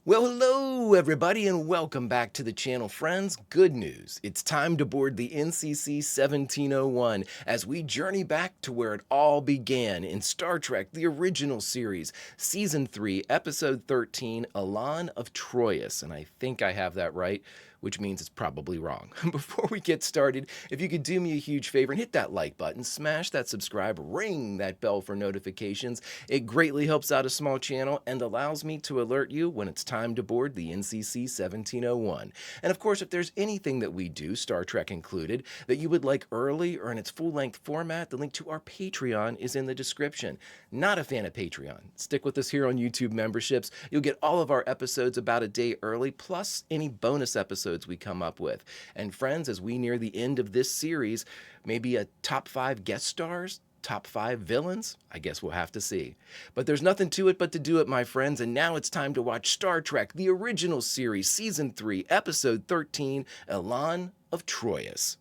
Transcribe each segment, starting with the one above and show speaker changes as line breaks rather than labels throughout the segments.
Well, hello everybody and welcome back to the channel, friends. Good news. It's time to board the NCC 1701 as we journey back to where it all began in Star Trek, the original series, Season 3, Episode 13, Elan of Troyus. And I think I have that right, which means it's probably wrong. Before we get started, if you could do me a huge favor and hit that like button, smash that subscribe, ring that bell for notifications. It greatly helps out a small channel and allows me to alert you when it's time to board the NCC 1701. And of course, if there's anything that we do, Star Trek included, that you would like early or in its full-length format, the link to our Patreon is in the description. Not a fan of Patreon? Stick with us here on YouTube memberships. You'll get all of our episodes about a day early, plus any bonus episodes we come up with. And friends, as we near the end of this series, maybe a top 5 guest stars, top 5 villains? I guess we'll have to see. But there's nothing to it but to do it, my friends, and now it's time to watch Star Trek, the original series, Season 3, Episode 13, Elan of Troyus.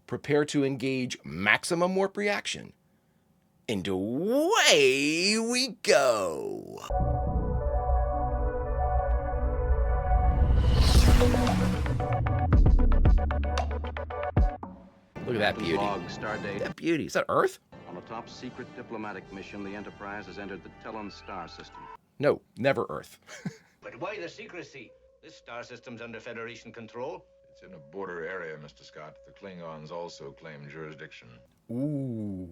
Prepare to engage maximum warp reaction. And away we go! Look at that beauty.
Log, stardate.
That beauty. Is that Earth?
On a top secret diplomatic mission, the Enterprise has entered the Telon star system.
No, never Earth.
But why the secrecy? This star system's under Federation control.
It's in a border area, Mr. Scott. The Klingons also claim jurisdiction.
Ooh.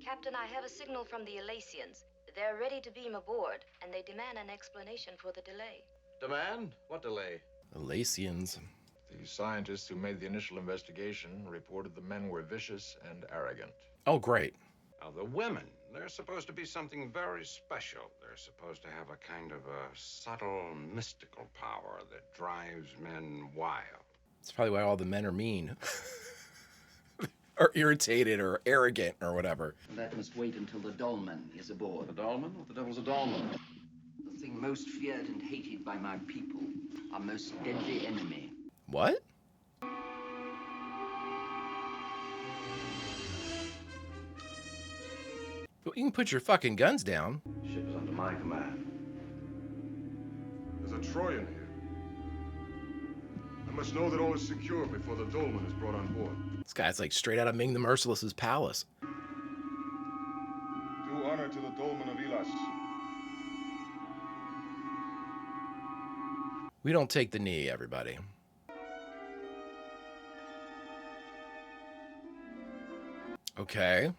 Captain, I have a signal from the Elacians. They're ready to beam aboard, and they demand an explanation for the delay.
Demand? What delay?
Elacians.
The scientists who made the initial investigation reported the men were vicious and arrogant.
Oh, great.
Now, the women, they're supposed to be something very special. They're supposed to have a kind of a subtle, mystical power that drives men wild.
That's probably why all the men are mean. Or irritated or arrogant or whatever.
That must wait until the Dolman is aboard.
The Dolman? What the devil's a Dolman?
The thing most feared and hated by my people, our most deadly enemy.
What? Well, you can put your fucking guns down.
Ship is under my command.
There's a Troyan here. I must know that all is secure before the Dolman is brought on board.
This guy's like straight out of Ming the Merciless's palace.
Do honor to the Dolman of Elas.
We don't take the knee, everybody. Okay.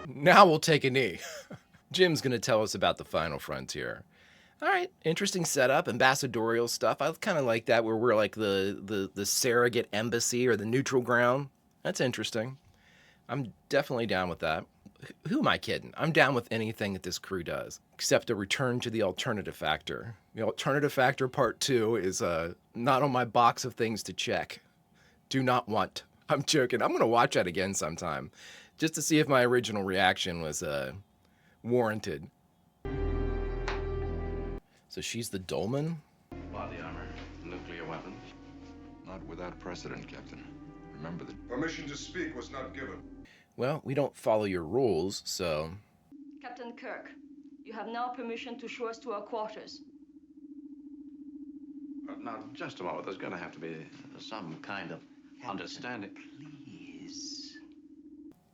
Now we'll take a knee. Jim's going to tell us about the final frontier. All right, interesting setup, ambassadorial stuff. I kind of like that, where we're like the surrogate embassy or the neutral ground. That's interesting. I'm definitely down with that. Who am I kidding? I'm down with anything that this crew does, except a return to the alternative factor. The alternative factor part 2 is not on my box of things to check. Do not want. I'm joking. I'm going to watch that again sometime, just to see if my original reaction was warranted. So she's the Dolman?
Body armor, nuclear weapons.
Not without precedent, Captain. Remember that.
Permission to speak was not given.
Well, we don't follow your rules, so...
Captain Kirk, you have now permission to show us to our quarters.
Now, just a moment. There's going to have to be some kind of understanding.
Please.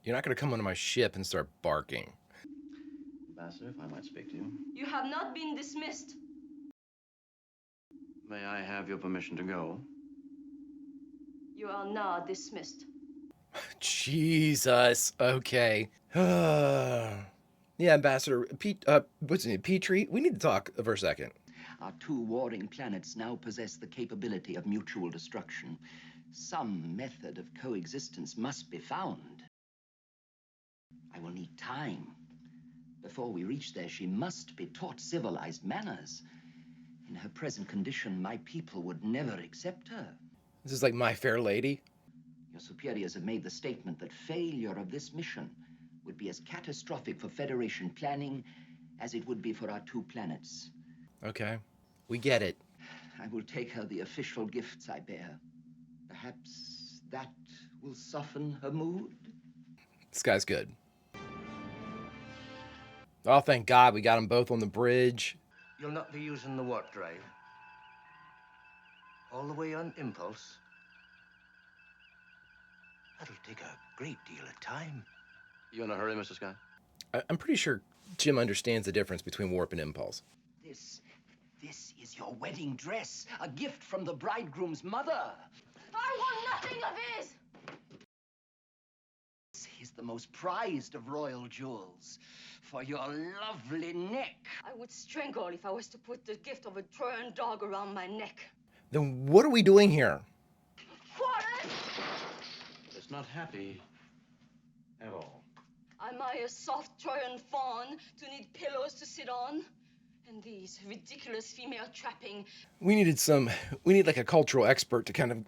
You're not going to come onto my ship and start barking.
Ambassador, if I might speak to you.
You have not been dismissed.
May I have your permission to go?
You are now dismissed.
Jesus. Okay. Yeah, Ambassador what's his name? Petrie? We need to talk for a second.
Our two warring planets now possess the capability of mutual destruction. Some method of coexistence must be found. I will need time. Before we reach there, she must be taught civilized manners. In her present condition, my people would never accept her.
This is like My Fair Lady.
Your superiors have made the statement that failure of this mission would be as catastrophic for Federation planning as it would be for our two planets.
Okay, we get it.
I will take her the official gifts I bear. Perhaps that will soften her mood?
This guy's good. Oh, thank God we got them both on the bridge.
You'll not be using the warp drive. All the way on impulse. That'll take a great deal of time.
You in a hurry, Mr. Scott?
I'm pretty sure Jim understands the difference between warp and impulse.
This is your wedding dress, a gift from the bridegroom's mother.
I want nothing of his!
This is the most prized of royal jewels for your lovely neck.
I would strangle if I was to put the gift of a Trojan dog around my neck.
Then what are we doing here?
Quarters!
It's not happy at all.
Am I a soft Trojan fawn to need pillows to sit on? And these ridiculous female trapping.
We need like a cultural expert to kind of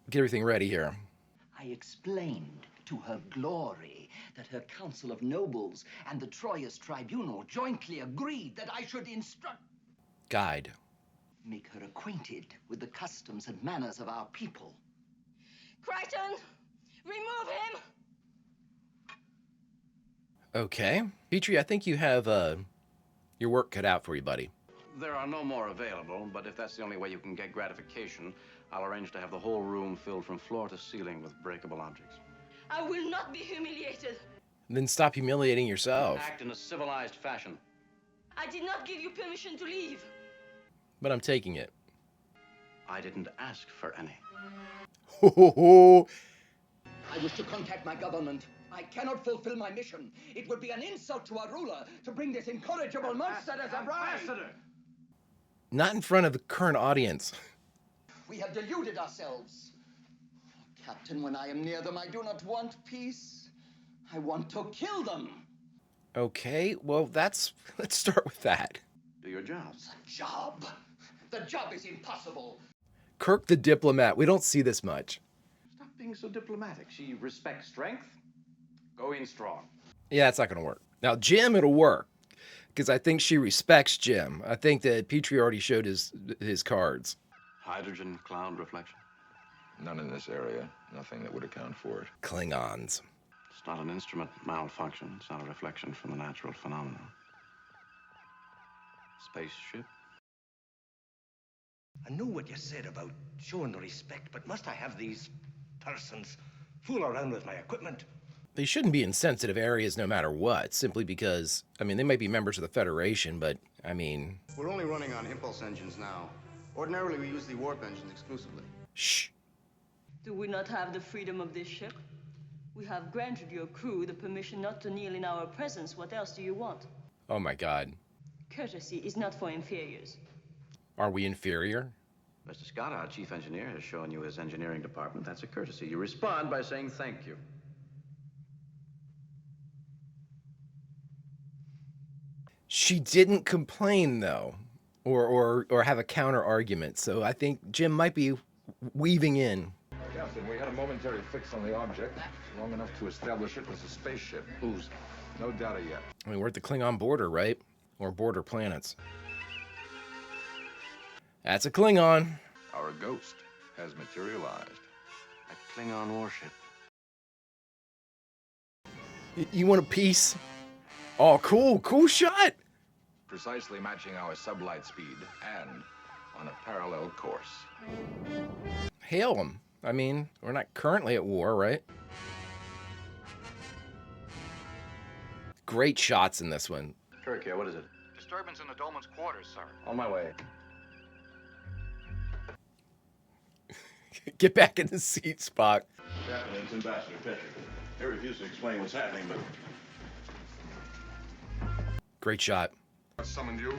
get everything ready here.
I explained to her glory that her council of nobles and the TROYIUS tribunal jointly agreed that I should
Guide.
make her acquainted with the customs and manners of our people.
Crichton! Remove him!
Okay. Petrie, I think you have your work cut out for you, buddy.
There are no more available, but if that's the only way you can get gratification, I'll arrange to have the whole room filled from floor to ceiling with breakable objects.
I will not be humiliated.
Then stop humiliating yourself.
Act in a civilized fashion.
I did not give you permission to leave.
But I'm taking it.
I didn't ask for any.
Ho, ho, ho.
I wish to contact my government. I cannot fulfill my mission. It would be an insult to our ruler to bring this incorrigible monster as a bride.
Ambassador!
Not in front of the current audience.
We have deluded ourselves. Captain, when I am near them, I do not want peace. I want to kill them.
Okay, well, let's start with that.
Do your job.
Job? The job is impossible.
Kirk the diplomat. We don't see this much.
Stop being so diplomatic. She respects strength. Go in strong.
Yeah, it's not going to work. Now, Jim, it'll work. Because I think she respects Jim. I think that Petrie already showed his cards.
Hydrogen cloud reflection.
None in this area. Nothing that would account for it.
Klingons.
It's not an instrument malfunction. It's not a reflection from the natural phenomenon. Spaceship.
I know what you said about showing respect, but must I have these persons fool around with my equipment?
They shouldn't be in sensitive areas no matter what, simply because, I mean, they might be members of the Federation, but, I mean...
We're only running on impulse engines now. Ordinarily, we use the warp engines exclusively.
Shh.
Do we not have the freedom of this ship? We have granted your crew the permission not to kneel in our presence. What else do you want?
Oh my God.
Courtesy is not for inferiors.
Are we inferior?
Mr. Scott, our chief engineer, has shown you his engineering department. That's a courtesy. You respond by saying thank you.
She didn't complain, though, or have a counter argument. So I think Jim might be weaving in.
Captain, we had a momentary fix on the object, long enough to establish it was a spaceship.
Whose?
No data yet.
I mean, we're at the Klingon border, right? Or border planets. That's a Klingon.
Our ghost has materialized.
A Klingon warship.
You want a piece? Oh, cool. Cool shot.
Precisely matching our sublight speed and on a parallel course.
Hail them. I mean, we're not currently at war, right? Great shots in this one.
Trekkie, what is it?
Disturbance in the Dolman's quarters, sir.
On my way.
Get back in the seat, Spock.
Captain, it's Ambassador Trekkie. He refused to explain what's happening, but...
Great shot.
I summoned you.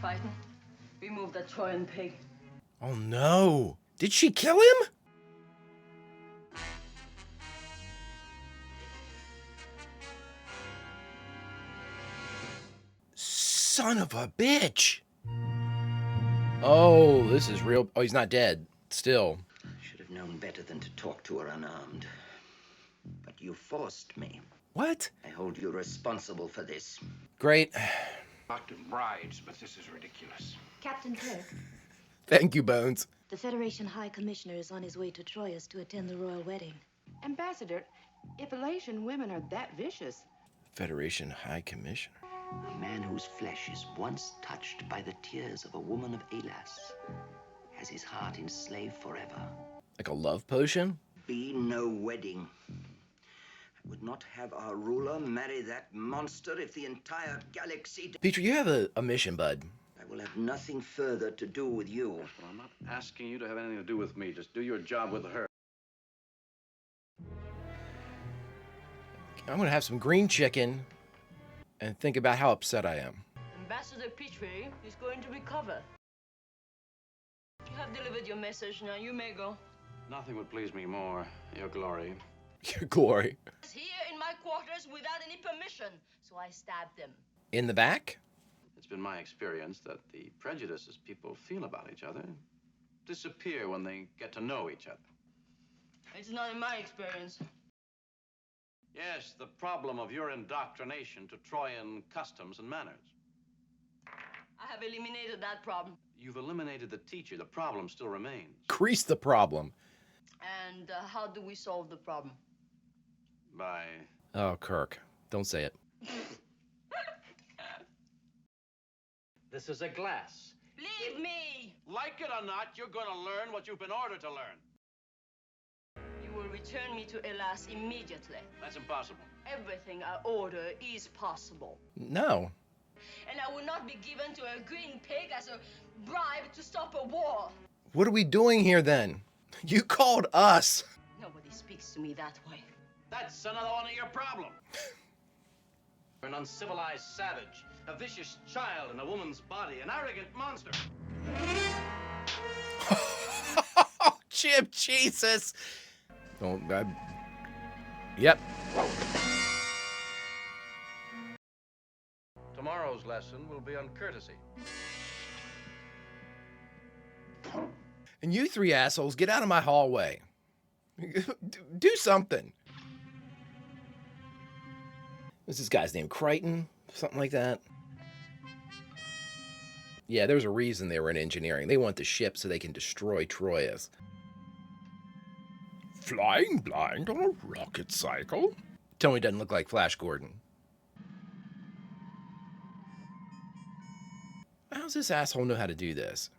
Crichton, remove that Trojan pig.
Oh no! Did she kill him? Son of a bitch! Oh, this is real. Oh, he's not dead. Still.
Should have known better than to talk to her unarmed. But you forced me.
What?
I hold you responsible for this.
Great.
Reluctant brides, but this is ridiculous.
Captain Kirk,
Thank you, Bones.
the Federation High Commissioner is on his way to Troyus to attend the royal wedding.
Ambassador, if Elation women are that vicious,
Federation High Commissioner.
A man whose flesh is once touched by the tears of a woman of Elas has his heart enslaved forever.
Like a love potion?
Be no wedding. I would not have our ruler marry that monster if the entire galaxy...
Peter, you have a mission, bud.
I will have nothing further to do with you.
Well, I'm not asking you to have anything to do with me. Just do your job with her.
I'm gonna have some green chicken and think about how upset I am.
Ambassador Petrie is going to recover. You have delivered your message. Now you may go.
Nothing would please me more, Your Glory.
Your glory.
He's here in my quarters without any permission, so I stabbed him.
In the back?
It's been my experience that the prejudices people feel about each other disappear when they get to know each other.
It's not in my experience.
Yes, the problem of your indoctrination to Troyan customs and manners.
I have eliminated that problem.
You've eliminated the teacher. The problem still remains.
Increase the problem.
And how do we solve the problem?
By...
Oh, Kirk. Don't say it.
This is a glass.
Leave me!
Like it or not, you're going to learn what you've been ordered to learn.
You will return me to Elas immediately.
That's impossible.
Everything I order is possible.
No.
And I will not be given to a green pig as a bribe to stop a war.
What are we doing here then? You called us.
Nobody speaks to me that way.
That's another one of your problems. You're an uncivilized savage, a vicious child in a woman's body, an arrogant monster.
Jim, Jesus. Don't. Yep.
Tomorrow's lesson will be on courtesy.
And you three assholes, get out of my hallway. Do something. What's this guy's name? Crichton? Something like that? Yeah, there's a reason they were in engineering. They want the ship so they can destroy Troyus. Flying blind on a rocket cycle? Tony doesn't look like Flash Gordon. How does this asshole know how to do this?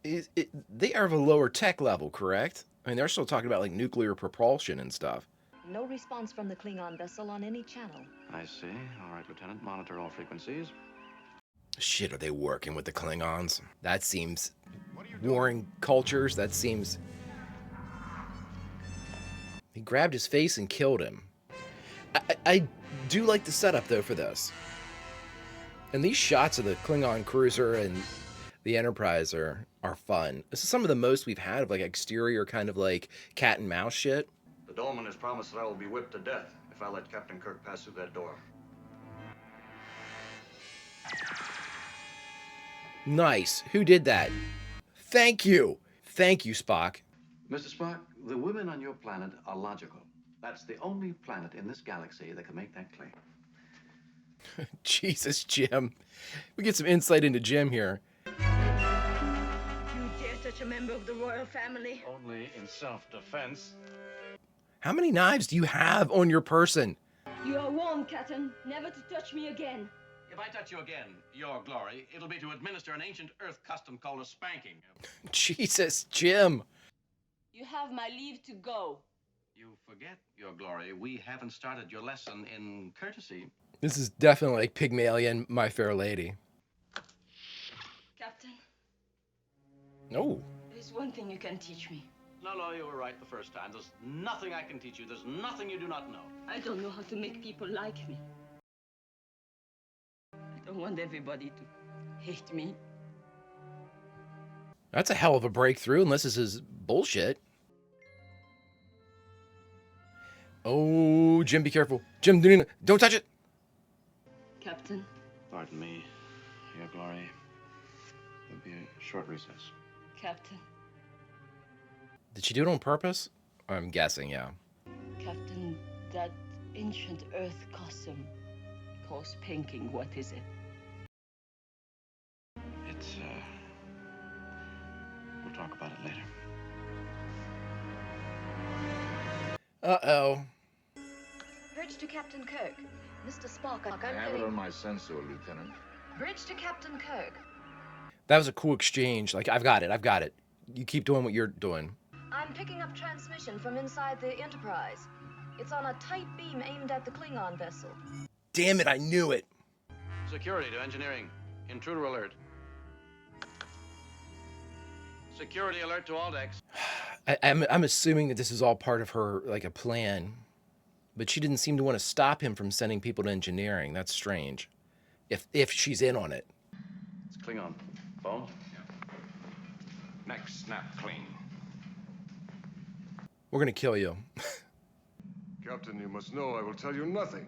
They are of a lower tech level, correct? I mean, they're still talking about like nuclear propulsion and stuff.
No response from the Klingon vessel on any channel.
I see. All right, Lieutenant. Monitor all frequencies.
Shit, are they working with the Klingons? That seems... warring cultures, that seems... He grabbed his face and killed him. I do like the setup, though, for this. And these shots of the Klingon cruiser and the Enterprise are fun. This is some of the most we've had of, like, exterior kind of, like, cat and mouse shit.
The Dolman has promised that I will be whipped to death if I let Captain Kirk pass through that door.
Nice. Who did that? Thank you. Thank you, Spock.
Mr. Spock, the women on your planet are logical. That's the only planet in this galaxy that can make that claim.
Jesus, Jim. We get some insight into Jim here.
You dare touch a member of the royal family?
Only in self-defense.
How many knives do you have on your person?
You are warned, Captain, never to touch me again.
If I touch you again, Your Glory, it'll be to administer an ancient Earth custom called a spanking.
Jesus, Jim.
You have my leave to go.
You forget, Your Glory, we haven't started your lesson in courtesy.
This is definitely like Pygmalion, My Fair Lady.
Captain.
No.
There's one thing you can teach me.
No, you were right the first time. There's nothing I can teach you. There's nothing you do not know.
I don't know how to make people like me. I don't want everybody to hate me.
That's a hell of a breakthrough, unless this is bullshit. Oh, Jim, be careful. Jim, don't touch it.
Captain.
Pardon me, Your Glory. There'll be a short recess.
Captain.
Did she do it on purpose? I'm guessing, yeah.
Captain, that ancient Earth costume calls pinking. What is it?
It's, we'll talk about it later.
Uh-oh.
Bridge to Captain Kirk. Mr. Spock, I'm
I have it
getting...
on my sensor, Lieutenant.
Bridge to Captain Kirk.
That was a cool exchange. Like, I've got it. You keep doing what you're doing.
I'm picking up transmission from inside the Enterprise. It's on a tight beam aimed at the Klingon vessel.
Damn it, I knew it.
Security to engineering. Intruder alert. Security alert to all decks.
I'm assuming that this is all part of her, like, a plan. But she didn't seem to want to stop him from sending people to engineering. That's strange. If she's in on it.
It's Klingon. Phone?
Neck snap clean.
We're going to kill you.
Captain, you must know I will tell you nothing.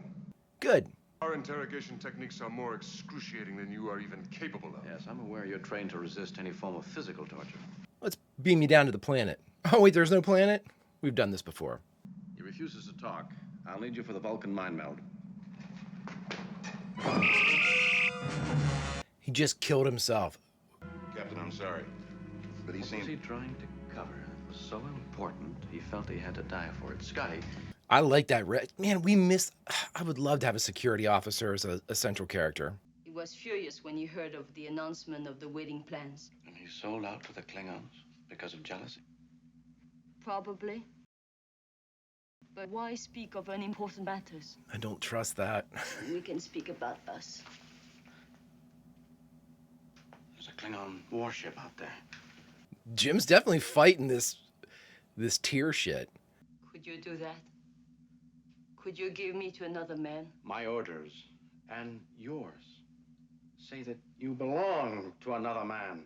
Good.
Our interrogation techniques are more excruciating than you are even capable of.
Yes, I'm aware you're trained to resist any form of physical torture.
Let's beam me down to the planet. Oh, wait, there's no planet? We've done this before.
He refuses to talk. I'll need you for the Vulcan mind meld.
He just killed himself.
Captain, I'm sorry, but he
What
seemed...
was he trying to cover? It was so important, he felt he had to die for it. Scotty,
I like that. Man, we missed... I would love to have a security officer as a central character.
He was furious when he heard of the announcement of the wedding plans.
and he sold out to the Klingons because of jealousy.
Probably. But why speak of unimportant matters?
I don't trust that.
We can speak about us.
There's a Klingon warship out there.
Jim's definitely fighting this tier shit.
Could you do that? Could you give me to another man?
My orders and yours say that you belong to another man.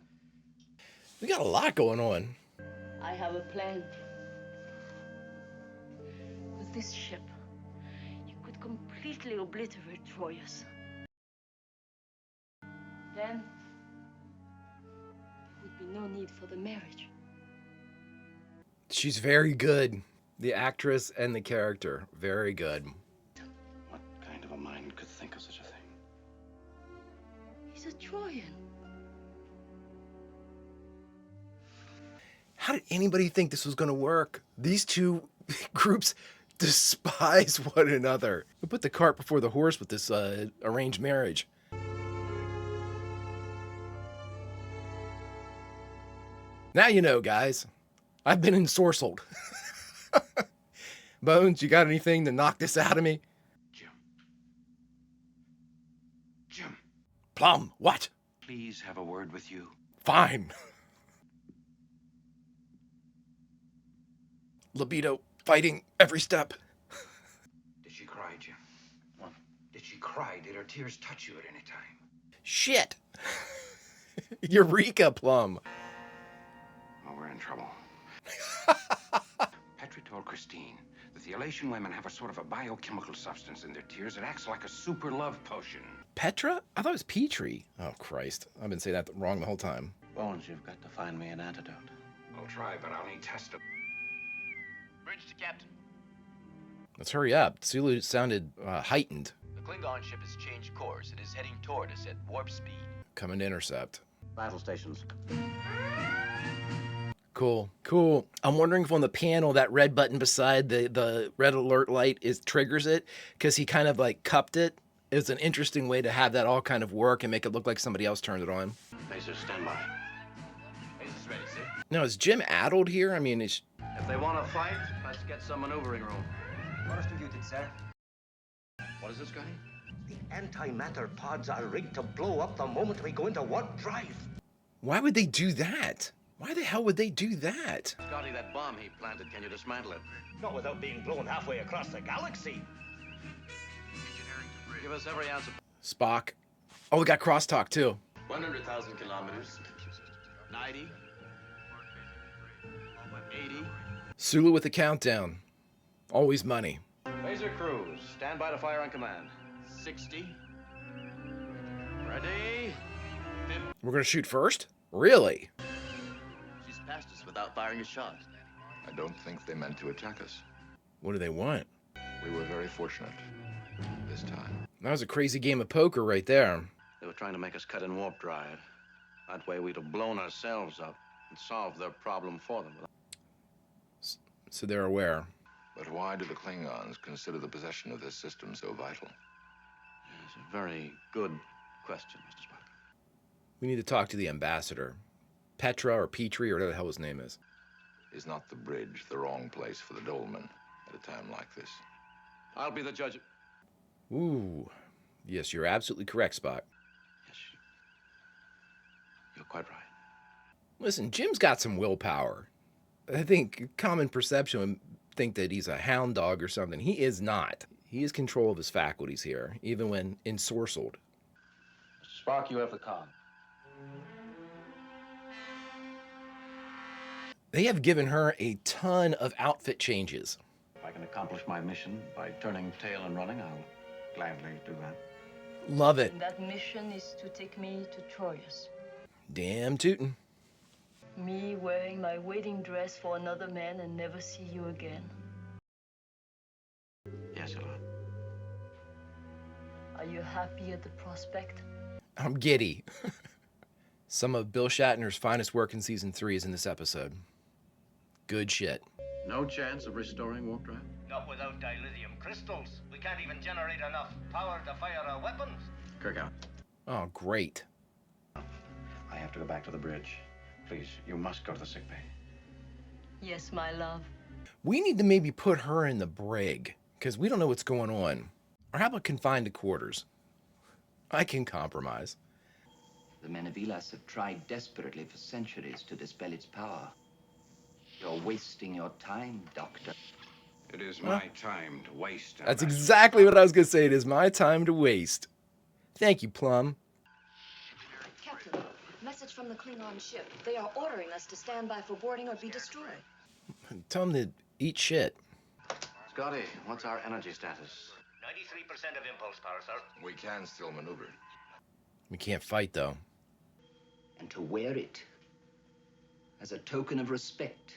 We got a lot going on.
I have a plan. With this ship, you could completely obliterate Troyus. Then, there would be no need for the marriage.
She's very good. The actress and the character, very good.
What kind of a mind could think of such a thing?
He's a Troyan.
How did anybody think this was going to work? These two groups despise one another. We put the cart before the horse with this arranged marriage. Now you know, guys. I've been ensorcelled. Bones, you got anything to knock this out of me?
Jim,
Plum, what?
please have a word with you.
Fine. Libido fighting every step.
Did she cry, Jim? What? Did she cry? Did her tears touch you at any time?
Shit. Eureka, Plum.
Oh, we're in trouble. Petrie told Christine that the Elation women have a sort of a biochemical substance in their tears that acts like a super love potion.
Petra? I thought it was Petrie. Oh, Christ. I've been saying that wrong the whole time.
Bones, you've got to find me an antidote.
I'll try, but I'll need test it.
Bridge to Captain.
Let's hurry up. Sulu sounded heightened.
The Klingon ship has changed course. It is heading toward us at warp speed.
Coming to intercept.
Battle stations.
Cool. Cool. I'm wondering if on the panel that red button beside the red alert light triggers it, because he kind of like cupped it. It's an interesting way to have that all kind of work and make it look like somebody else turned it on.
Lasers, stand by.
Lasers ready, sir.
Now, is Jim addled here? I mean,
If they want to fight, let's get some maneuvering room.
Orders computed, sir.
What is this, Scotty?
The antimatter pods are rigged to blow up the moment we go into warp drive.
why would they do that? Why the hell would they do that?
Scotty, that bomb he planted, can you dismantle it?
Not without being blown halfway across the galaxy.
Give us every ounce of...
Spock. Oh, we got crosstalk too.
100,000 kilometers. 90. 80.
Sulu with the countdown. Always money.
Laser crews, stand by to fire on command.
60.
Ready?
We're gonna shoot first? Really?
She's passed us without firing a shot.
I don't think they meant to attack us.
What do they want?
We were very fortunate this time.
That was a crazy game of poker right there.
They were trying to make us cut in warp drive. That way we'd have blown ourselves up and solved their problem for them.
So they're aware.
But why do the Klingons consider the possession of this system so vital?
It's a very good question, Mr. Spock.
We need to talk to the ambassador. Petra or Petrie or whatever the hell his name is.
Is not the bridge the wrong place for the Dolmen at a time like this?
I'll be the judge.
Ooh. Yes, you're absolutely correct, Spock.
Yes, you're quite right.
Listen, Jim's got some willpower. I think common perception would think that he's a hound dog or something. He is not. He has control of his faculties here, even when ensorcelled.
Mr. Spock, you have the con.
They have given her a ton of outfit changes.
If I can accomplish my mission by turning tail and running, I'll gladly do that.
Love it.
That mission is to take me to Troyus.
Damn tootin'.
Me wearing my wedding dress for another man and never see you again.
Yes, Elan.
Are you happy at the prospect?
I'm giddy. Some of Bill Shatner's finest work in season 3 is in this episode. Good shit.
No chance of restoring warp drive?
Not without dilithium crystals. We can't even generate enough power to fire our weapons.
Kirk out.
Oh, great.
I have to go back to the bridge. Please, you must go to the sickbay.
Yes, my love.
We need to maybe put her in the brig, because we don't know what's going on. Or how about confined to quarters? I can compromise.
The men of Elas have tried desperately for centuries to dispel its power. You're wasting your time, Doctor.
It is my time to waste.
That's exactly what I was going to say. It is my time to waste. Thank you, Plum.
Captain, message from the Klingon ship. They are ordering us to stand by for boarding or be destroyed.
Tell them to eat shit.
Scotty, what's our energy status?
93% of impulse power, sir.
We can still maneuver.
We can't fight, though.
And to wear it as a token of respect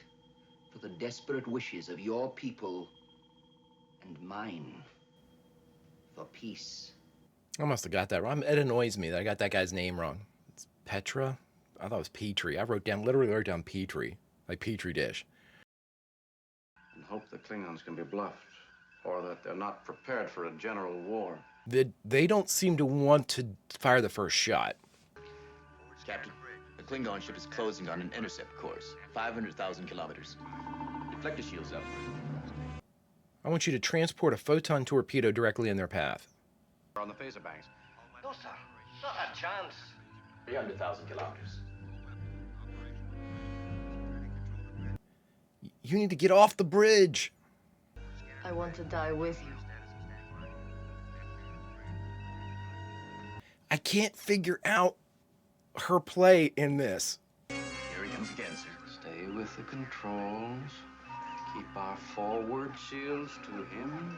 for the desperate wishes of your people and mine for peace.
I must have got that wrong. It annoys me that I got that guy's name wrong. It's Petra? I thought it was Petrie. I literally wrote down Petrie, like Petri dish.
And hope the Klingons can be bluffed, or that they're not prepared for a general war.
They don't seem to want to fire the first shot.
Captain, the Klingon ship is closing on an intercept course, 500,000 kilometers. Deflector shields out.
I want you to transport a photon torpedo directly in their path.
On the phaser banks.
No, sir. Not a chance.
300,000 kilometers.
You need to get off the bridge.
I want to die with you.
I can't figure out her play in this.
Here he comes again, sir.
Stay with the controls. Keep our forward shields to him.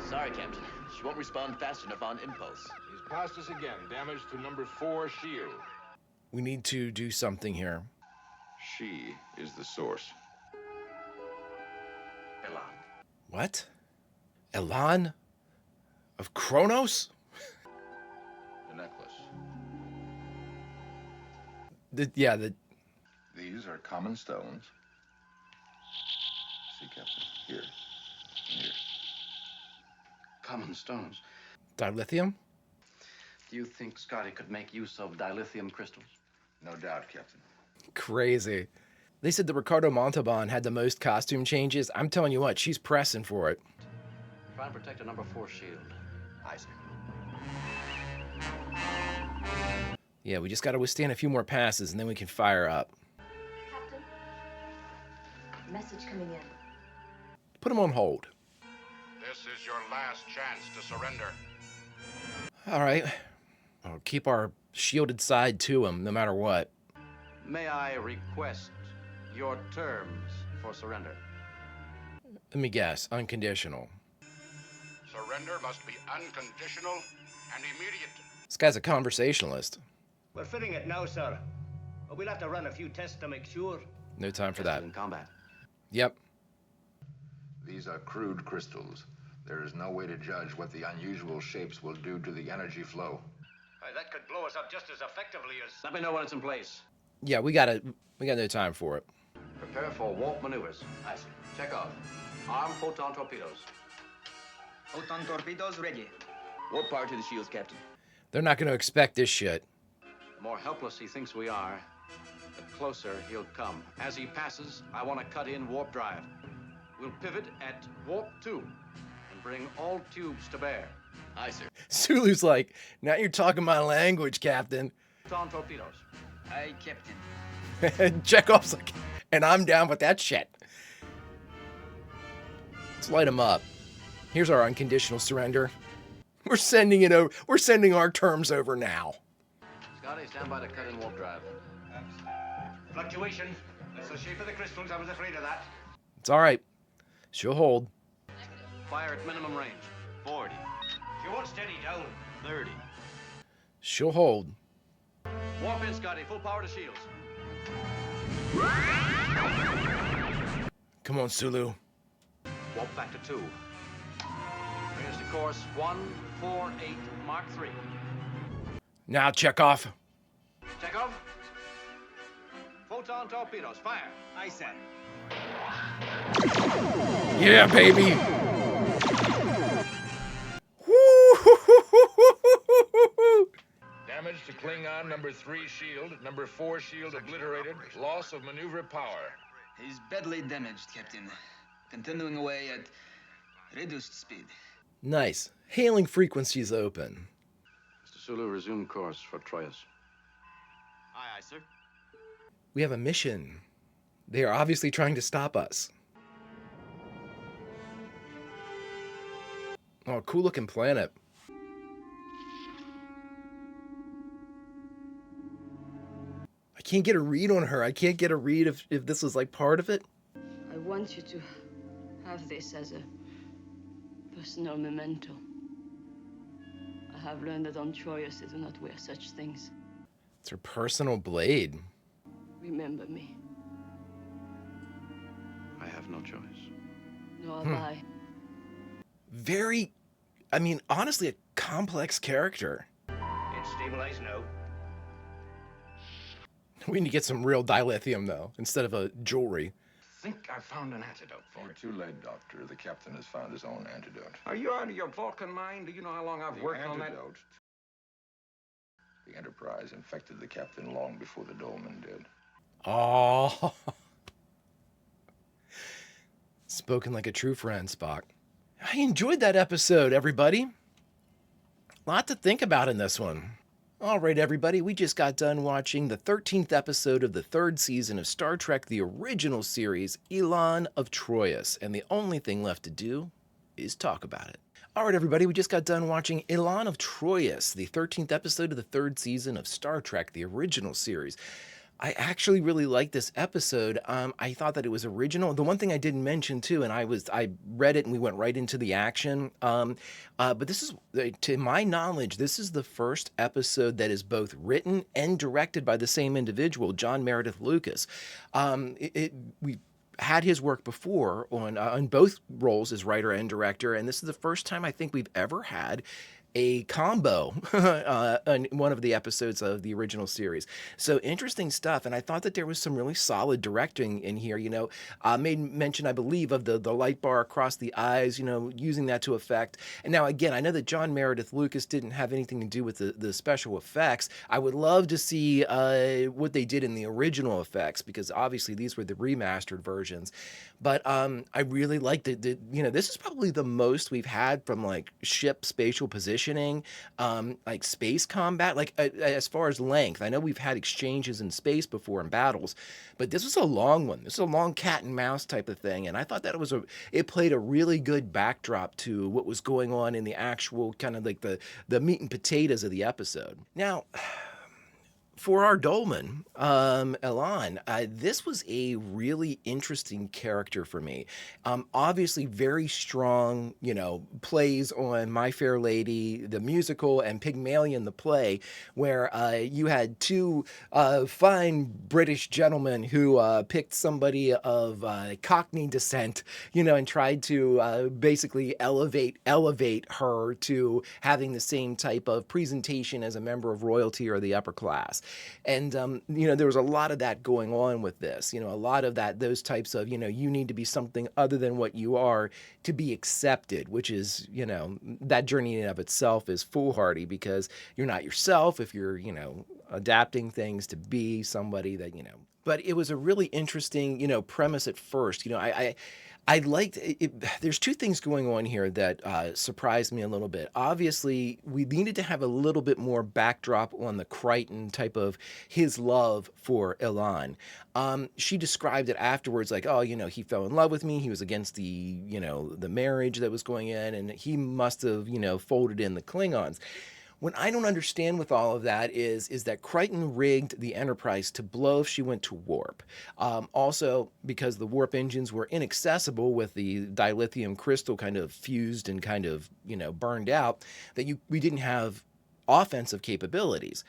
Sorry, Captain. She won't respond fast enough on impulse.
He's passed us again. Damage to number 4 shield.
We need to do something here.
She is the source.
Elan.
What? Elan? Of Kronos?
The necklace. These are common stones. See, Captain. Here. And here.
Common stones.
Dilithium?
Do you think Scotty could make use of dilithium crystals?
No doubt, Captain.
Crazy. They said that Ricardo Montalban had the most costume changes. I'm telling you what, she's pressing for it.
Try and protect a number 4 shield.
Aye, sir.
Yeah, we just got to withstand a few more passes and then we can fire up.
Captain, message coming in.
Put them on hold.
This is your last chance to surrender.
All right. I'll keep our shielded side to him no matter what.
May I request your terms for surrender?
Let me guess. Unconditional.
Surrender must be unconditional and immediate.
This guy's a conversationalist.
We're fitting it now, sir. But we'll have to run a few tests to make sure.
No time for that.
In combat.
Yep.
These are crude crystals. There is no way to judge what the unusual shapes will do to the energy flow.
That could blow us up just as effectively as...
Let me know when it's in place.
Yeah, we got no time for it.
Prepare for warp maneuvers. Aye, sir. Check off. Arm photon torpedoes.
Photon torpedoes ready.
Warp power to the shields, Captain.
They're not going to expect this shit.
The more helpless he thinks we are, the closer he'll come. As he passes, I want to cut in warp drive. We'll pivot at warp 2 and bring all tubes to bear.
Aye, sir.
Sulu's like, now you're talking my language, Captain.
Photon torpedoes.
Aye, Captain.
Chekhov's like, and I'm down with that shit. Let's light them up. Here's our unconditional surrender. We're sending it over. We're sending our terms over now.
Scotty, stand by to cut in warp drive.
Fluctuation. That's the shape of the crystals. I was afraid of that.
It's all right. She'll hold.
Fire at minimum range. 40.
If you want steady down.
30.
She'll hold.
Warp in, Scotty. Full power to shields.
Come on, Sulu.
Warp back to 2. Bring us to course 148 Mark 3.
Now, Chekhov.
Chekhov. Photon torpedoes. Fire.
Aye, sir.
Yeah, baby.
Damage to Klingon number 3 shield, number 4 shield obliterated, loss of maneuver power.
He's badly damaged, Captain. Continuing away at reduced speed.
Nice. Hailing frequencies open.
Mr. Sulu, resume course for Troyus.
Aye, sir.
We have a mission. They are obviously trying to stop us. Oh, cool looking planet. I can't get a read on her. I can't get a read if this was like part of it.
I want you to have this as a personal memento. I have learned that on Troyus they do not wear such things.
It's her personal blade.
Remember me.
I have no choice.
Nor have I.
Very, I mean, honestly, a complex character.
It's stabilized now.
We need to get some real dilithium, though, instead of a jewelry.
Think I found an antidote for
You're
it.
too late, Doctor. The captain has found his own antidote.
Are you out of your Vulcan mind? Do you know how long I've worked on that?
Antidote. The Enterprise infected the captain long before the Dolmen did.
Oh. Spoken like a true friend, Spock. I enjoyed that episode, everybody. Lot to think about in this one. All right, everybody, we just got done watching the 13th episode of the 3rd season of Star Trek, the original series, ELAAN of TROYIUS, and the only thing left to do is talk about it. All right, everybody, we just got done watching ELAAN of TROYIUS, the 13th episode of the 3rd season of Star Trek, the original series. I actually really liked this episode. I thought that it was original. The one thing I didn't mention too, and I read it and we went right into the action. But this is, to my knowledge, this is the first episode that is both written and directed by the same individual, John Meredith Lucas. We had his work before on both roles as writer and director, and this is the first time I think we've ever had a combo on one of the episodes of the original series. So interesting stuff. And I thought that there was some really solid directing in here. You know, made mention, I believe, of the light bar across the eyes, you know, using that to effect. And now, again, I know that John Meredith Lucas didn't have anything to do with the special effects. I would love to see what they did in the original effects, because obviously these were the remastered versions. But I really liked it. You know, this is probably the most we've had from like ship spatial positioning, like space combat, like as far as length. I know we've had exchanges in space before in battles, but this was a long one. This is a long cat and mouse type of thing, and I thought that it played a really good backdrop to what was going on in the actual kind of like the meat and potatoes of the episode. Now, for our Dolmen, Elan, this was a really interesting character for me. Obviously very strong, you know, plays on My Fair Lady, the musical, and Pygmalion, the play, where you had two fine British gentlemen who picked somebody of Cockney descent, you know, and tried to basically elevate her to having the same type of presentation as a member of royalty or the upper class. And, there was a lot of that going on with this, a lot of that, those types of, you need to be something other than what you are to be accepted, which is, that journey in and of itself is foolhardy because you're not yourself if you're, adapting things to be somebody that, But it was a really interesting, premise at first. I liked it. There's two things going on here that surprised me a little bit. Obviously, we needed to have a little bit more backdrop on the Crichton type of his love for Elan. She described it afterwards like, oh, he fell in love with me. He was against the marriage that was going in, and he must have, folded in the Klingons. What I don't understand with all of that is that Crichton rigged the Enterprise to blow if she went to warp. Also, because the warp engines were inaccessible with the dilithium crystal kind of fused and kind of, burned out, that we didn't have offensive capabilities.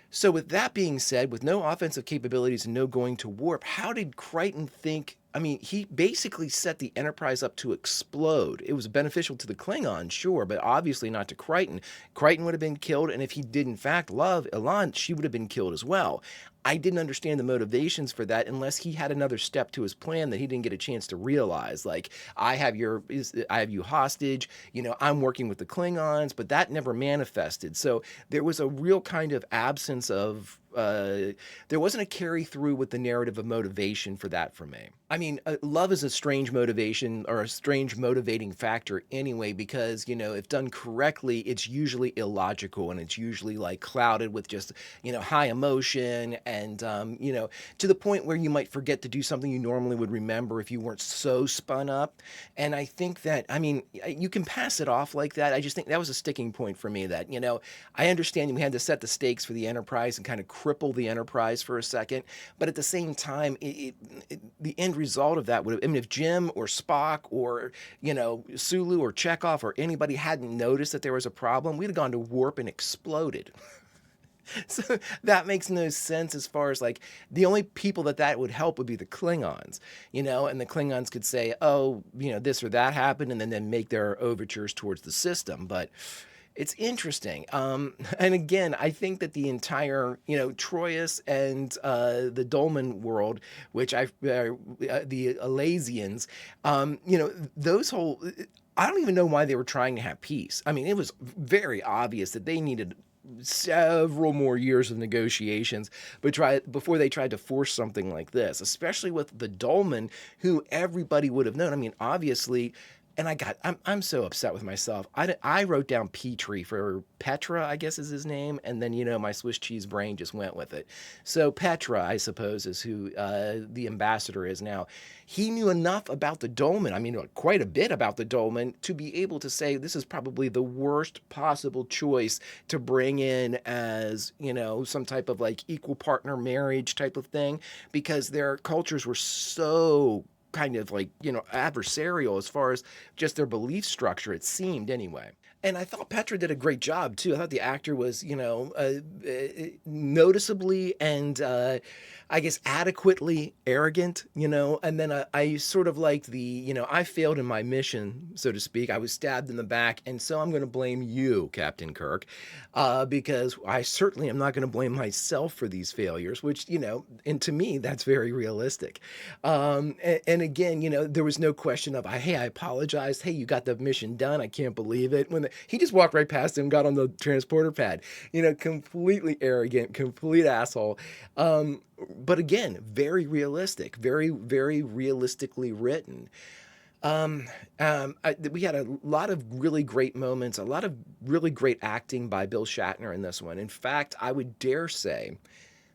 So with that being said, with no offensive capabilities and no going to warp, how did Crichton think? I mean, he basically set the Enterprise up to explode. It was beneficial to the Klingons, sure, but obviously not to Crichton. Crichton would have been killed, and if he did in fact love Elan, she would have been killed as well. I didn't understand the motivations for that unless he had another step to his plan that he didn't get a chance to realize. Like, I have you hostage, I'm working with the Klingons, but that never manifested. So there was a real kind of absence of there wasn't a carry through with the narrative of motivation for that for me. I mean, love is a strange motivation or a strange motivating factor anyway, because, if done correctly, it's usually illogical and it's usually like clouded with just, high emotion and, to the point where you might forget to do something you normally would remember if you weren't so spun up. And I think that, you can pass it off like that. I just think that was a sticking point for me that, I understand we had to set the stakes for the Enterprise and kind of cripple the Enterprise for a second, but at the same time, the end result of that would have, if Jim or Spock or, Sulu or Chekhov or anybody hadn't noticed that there was a problem, we'd have gone to warp and exploded. So that makes no sense as far as like the only people that would help would be the Klingons, and the Klingons could say, oh, this or that happened, and then make their overtures towards the system. But it's interesting. And again, I think that the entire, Troyus and the Dolmen world, which the Elasians, those whole, I don't even know why they were trying to have peace. I mean, it was very obvious that they needed several more years of negotiations before they tried to force something like this, especially with the Dolmen, who everybody would have known. I mean, obviously. And I'm so upset with myself. I wrote down Petrie for Petra, I guess is his name. And then, my Swiss cheese brain just went with it. So Petra, I suppose, is who the ambassador is now. He knew enough about the Dolmen, quite a bit about the Dolmen, to be able to say this is probably the worst possible choice to bring in as, some type of like equal partner marriage type of thing, because their cultures were so kind of like, adversarial as far as just their belief structure, it seemed anyway. And I thought Petra did a great job too. I thought the actor was, noticeably and I guess adequately arrogant, and then I sort of liked the, I failed in my mission, so to speak. I was stabbed in the back, and so I'm going to blame you, Captain Kirk, because I certainly am not going to blame myself for these failures, which, and to me, that's very realistic. And again, there was no question of, hey, I apologized. Hey, you got the mission done. I can't believe it. He just walked right past him, got on the transporter pad, completely arrogant, complete asshole. But again, very realistic, very, very realistically written. We had a lot of really great moments, a lot of really great acting by Bill Shatner in this one. In fact, I would dare say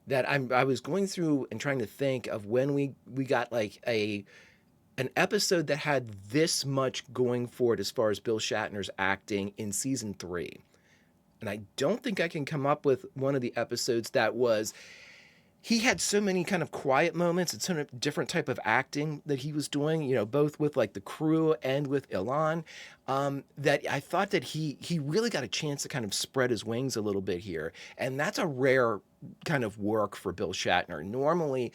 that I was going through and trying to think of when we got like an episode that had this much going for it as far as Bill Shatner's acting in season 3. And I don't think I can come up with one of the episodes that was. He had so many kind of quiet moments and so many different type of acting that he was doing, both with like the crew and with Elan, that I thought that he really got a chance to kind of spread his wings a little bit here. And that's a rare kind of work for Bill Shatner. Normally,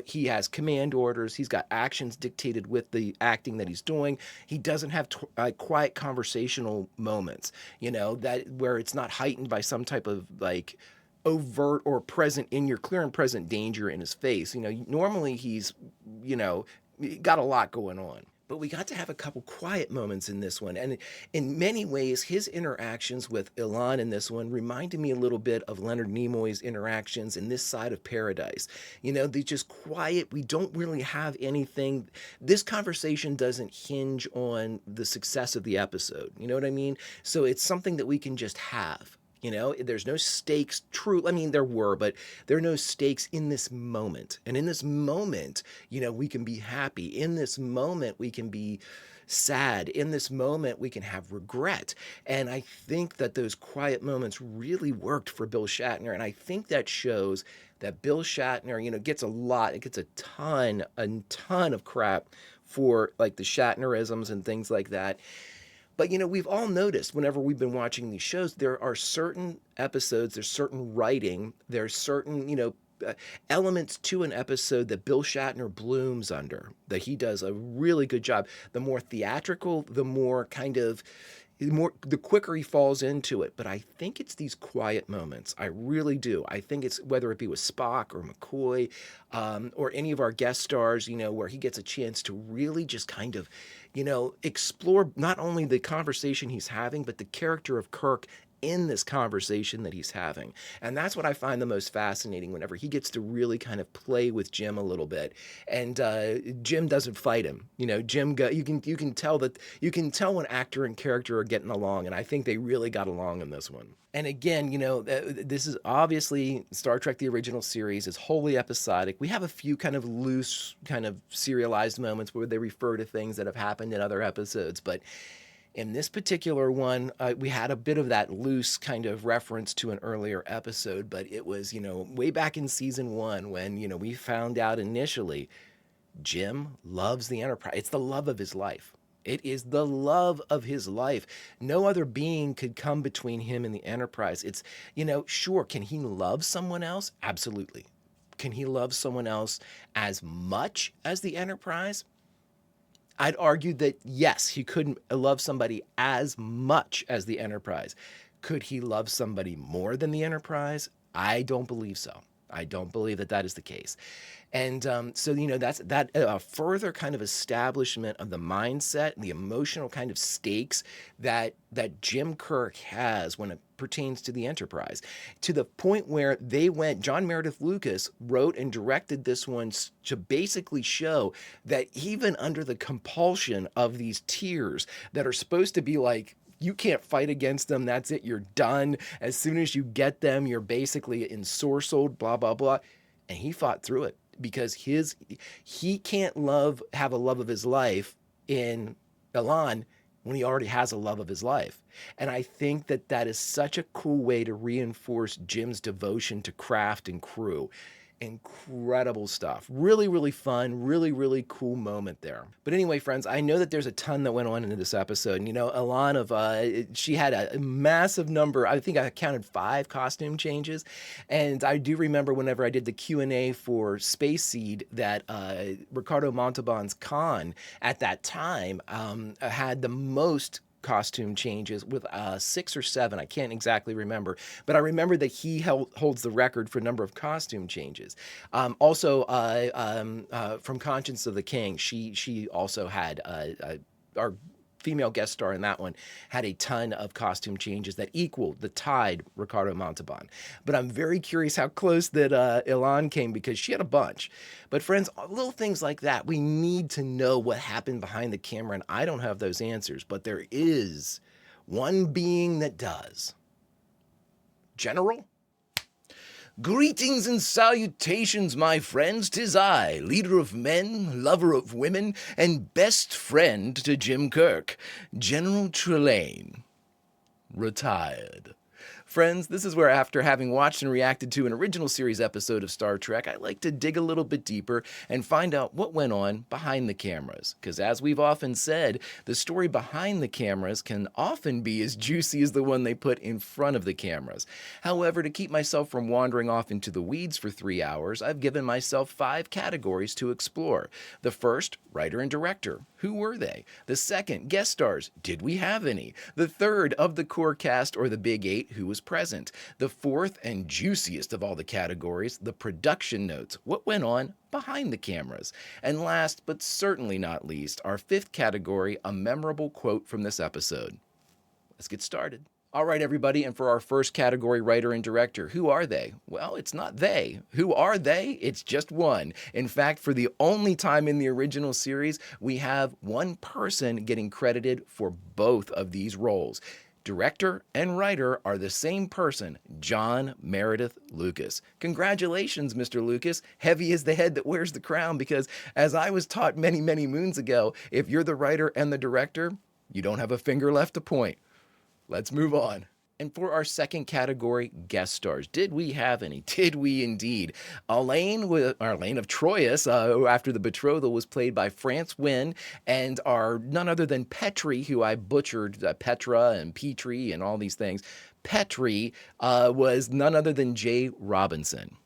he has command orders. He's got actions dictated with the acting that he's doing. He doesn't have quiet conversational moments, that where it's not heightened by some type of like overt or present in your clear and present danger in his face. Normally he's, got a lot going on. But we got to have a couple quiet moments in this one. And in many ways, his interactions with Elan in this one reminded me a little bit of Leonard Nimoy's interactions in This Side of Paradise. They're just quiet. We don't really have anything. This conversation doesn't hinge on the success of the episode. You know what I mean? So it's something that we can just have. There's no stakes. True. I mean, there were, but there are no stakes in this moment. And in this moment, we can be happy. In this moment, we can be sad. In this moment, we can have regret. And I think that those quiet moments really worked for Bill Shatner. And I think that shows that Bill Shatner, gets a ton of crap for like the Shatnerisms and things like that. But, we've all noticed whenever we've been watching these shows, there are certain episodes, there's certain writing, there's certain, elements to an episode that Bill Shatner blooms under, that he does a really good job. The more theatrical, the more the quicker he falls into it. But I think it's these quiet moments. I really do. I think it's whether it be with Spock or McCoy or any of our guest stars, where he gets a chance to really just kind of, explore not only the conversation he's having, but the character of Kirk in this conversation that he's having. And that's what I find the most fascinating whenever he gets to really kind of play with Jim a little bit. And Jim doesn't fight him. Jim, you can tell when actor and character are getting along. And I think they really got along in this one. And again, this is obviously Star Trek, the original series is wholly episodic. We have a few kind of loose, kind of serialized moments where they refer to things that have happened in other episodes. But in this particular one, we had a bit of that loose kind of reference to an earlier episode, but it was, way back in season 1 when, we found out initially Jim loves the Enterprise. It's the love of his life. It is the love of his life. No other being could come between him and the Enterprise. It's, sure, can he love someone else? Absolutely. Can he love someone else as much as the Enterprise? I'd argue that, yes, he couldn't love somebody as much as the Enterprise. Could he love somebody more than the Enterprise? I don't believe so. I don't believe that is the case. And so, that's further kind of establishment of the mindset and the emotional kind of stakes that Jim Kirk has when it pertains to the Enterprise, to the point where John Meredith Lucas wrote and directed this one to basically show that even under the compulsion of these tiers that are supposed to be like, you can't fight against them. That's it. You're done. As soon as you get them, you're basically ensorcelled, blah, blah, blah. And he fought through it because he can't have a love of his life in Elan when he already has a love of his life. And I think that is such a cool way to reinforce Jim's devotion to craft and crew. Incredible stuff. Really, really fun. Really, really cool moment there. But anyway, friends, I know that there's a ton that went on into this episode. Elan she had a massive number. I think I counted 5 costume changes. And I do remember whenever I did the Q&A for Space Seed that Ricardo Montalban's Khan at that time had the most costume changes with 6 or 7. I can't exactly remember, but I remember that he holds the record for number of costume changes. Also, from Conscience of the King, she also had our female guest star in that one had a ton of costume changes that equaled the tied Ricardo Montalban. But I'm very curious how close that Elan came because she had a bunch. But friends, little things like that, we need to know what happened behind the camera, and I don't have those answers, but there is one being that does. General? Greetings and salutations, my friends. 'Tis I, leader of men, lover of women, and best friend to Jim Kirk, General Trelane, retired. Friends, this is where after having watched and reacted to an original series episode of Star Trek, I like to dig a little bit deeper and find out what went on behind the cameras. Because as we've often said, the story behind the cameras can often be as juicy as the one they put in front of the cameras. However, to keep myself from wandering off into the weeds for 3 hours, I've given myself 5 categories to explore. The first, writer and director. Who were they? The second, guest stars. Did we have any? The third, of the core cast or the Big Eight, who was present? The fourth and juiciest of all the categories, the production notes. What went on behind the cameras? And last, but certainly not least, our fifth category, a memorable quote from this episode. Let's get started. All right, everybody, and for our first category, writer and director, who are they? Well, it's not they. Who are they? It's just one. In fact, for the only time in the original series, we have one person getting credited for both of these roles. Director and writer are the same person, John Meredith Lucas. Congratulations, Mr. Lucas. Heavy is the head that wears the crown, because as I was taught many, many moons ago, if you're the writer and the director, you don't have a finger left to point. Let's move on. And for our second category, guest stars. Did we have any? Did we indeed? Elaine of Troyus, after the betrothal, was played by France Wynn, and our none other than Petrie, who I butchered, Petra and Petrie and all these things. Petrie was none other than Jay Robinson.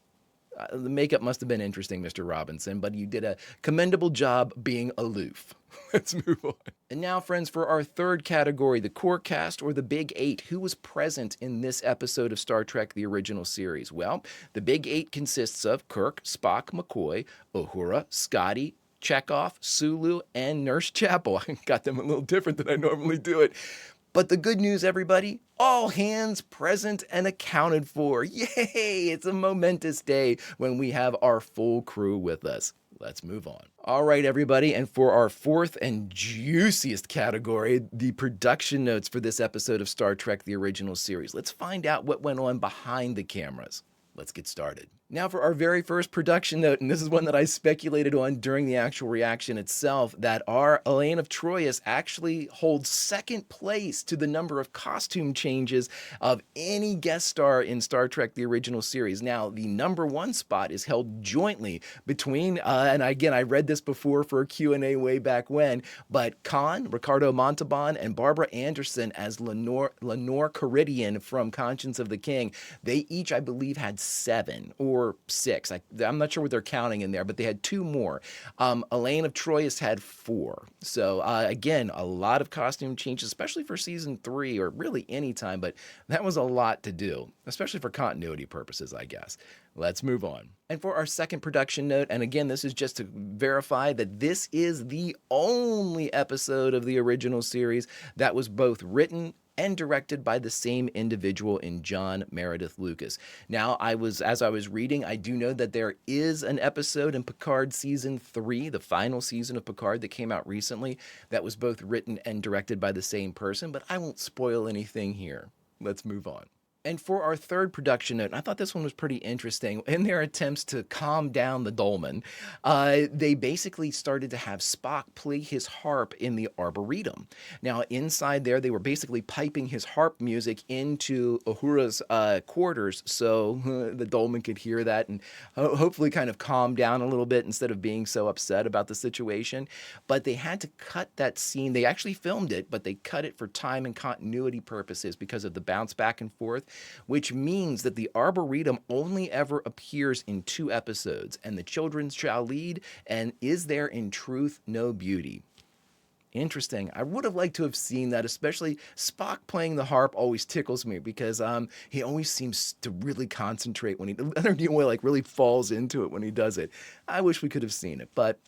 The makeup must have been interesting, Mr. Robinson, but you did a commendable job being aloof. Let's move on. And now, friends, for our third category, the core cast or the Big Eight. Who was present in this episode of Star Trek, the original series? Well, the Big Eight consists of Kirk, Spock, McCoy, Uhura, Scotty, Chekhov, Sulu, and Nurse Chapel. I got them a little different than I normally do it. But the good news, everybody, all hands present and accounted for. Yay! It's a momentous day when we have our full crew with us. Let's move on. All right, everybody, and for our fourth and juiciest category, the production notes for this episode of Star Trek, the original series. Let's find out what went on behind the cameras. Let's get started. Now for our very first production note, and this is one that I speculated on during the actual reaction itself, that our Elaine of Troyus actually holds second place to the number of costume changes of any guest star in Star Trek, the original series. Now, the number one spot is held jointly between, and again, I read this before for a Q&A way back when, but Khan, Ricardo Montalban, and Barbara Anderson as Lenore Caridian from Conscience of the King, they each, I believe, had 7 or 6. I'm not sure what they're counting in there, but they had 2 more. Elaine of Troyus had 4. So again, a lot of costume changes, especially for season 3 or really any time, but that was a lot to do, especially for continuity purposes, I guess. Let's move on. And for our second production note, and again, this is just to verify that this is the only episode of the original series that was both written and directed by the same individual in John Meredith Lucas. Now, as I was reading, I do know that there is an episode in Picard Season 3, the final season of Picard that came out recently, that was both written and directed by the same person, but I won't spoil anything here. Let's move on. And for our third production note, and I thought this one was pretty interesting, in their attempts to calm down the Dolman, they basically started to have Spock play his harp in the Arboretum. Now, inside there, they were basically piping his harp music into Uhura's quarters so the Dolman could hear that and hopefully kind of calm down a little bit instead of being so upset about the situation. But they had to cut that scene. They actually filmed it, but they cut it for time and continuity purposes because of the bounce back and forth, which means that the Arboretum only ever appears in 2 episodes, and the children shall lead, and Is There in Truth No Beauty? Interesting. I would have liked to have seen that, especially Spock playing the harp always tickles me because he always seems to really concentrate when Leonard Nimoy like really falls into it when he does it. I wish we could have seen it, but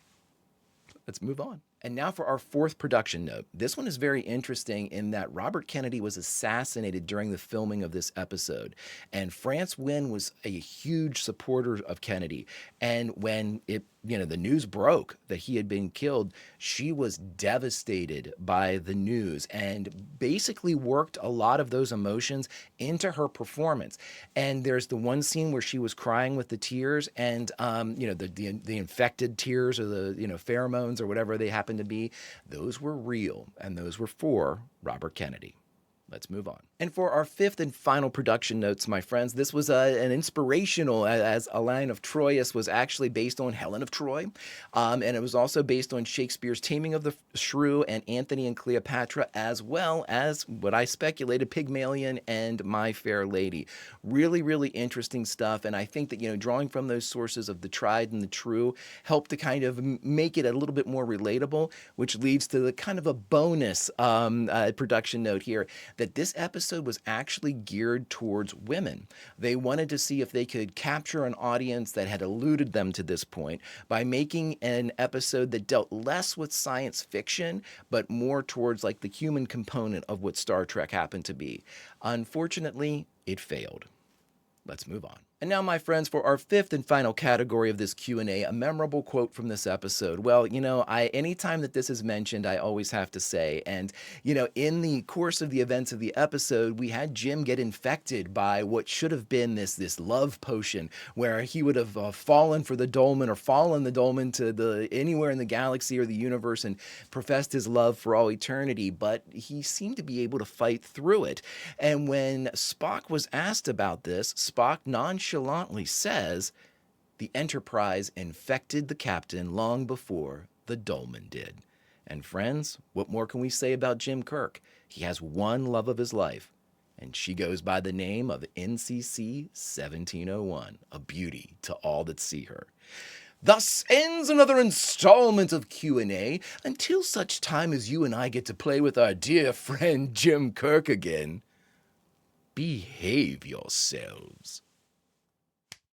let's move on. And now for our fourth production note. This one is very interesting in that Robert Kennedy was assassinated during the filming of this episode. And France Wynn was a huge supporter of Kennedy. And when the news broke that he had been killed, she was devastated by the news and basically worked a lot of those emotions into her performance. And there's the one scene where she was crying with the tears and, the infected tears or the, pheromones or whatever they happen to be, those were real, and those were for Robert Kennedy. Let's move on. And for our fifth and final production notes, my friends, this was an inspirational, as ELAAN of Troyus was actually based on Helen of Troy, and it was also based on Shakespeare's Taming of the Shrew and Antony and Cleopatra, as well as what I speculated, Pygmalion and My Fair Lady. Really, really interesting stuff, and I think that, drawing from those sources of the tried and the true helped to kind of make it a little bit more relatable, which leads to the kind of a bonus production note here, that this episode was actually geared towards women. They wanted to see if they could capture an audience that had eluded them to this point by making an episode that dealt less with science fiction, but more towards like the human component of what Star Trek happened to be. Unfortunately, it failed. Let's move on. And now, my friends, for our fifth and final category of this Q&A, a memorable quote from this episode. Well, anytime that this is mentioned, I always have to say, and, in the course of the events of the episode, we had Jim get infected by what should have been this love potion, where he would have fallen for the dolmen, or fallen the dolmen to anywhere in the galaxy or the universe and professed his love for all eternity, but he seemed to be able to fight through it. And when Spock was asked about this, Spock nonchalantly says, "The Enterprise infected the captain long before the dolmen did." And friends, what more can we say about Jim Kirk? He has one love of his life, and she goes by the name of NCC 1701, a beauty to all that see her. Thus ends another installment of Q&A, until such time as you and I get to play with our dear friend Jim Kirk again. Behave yourselves.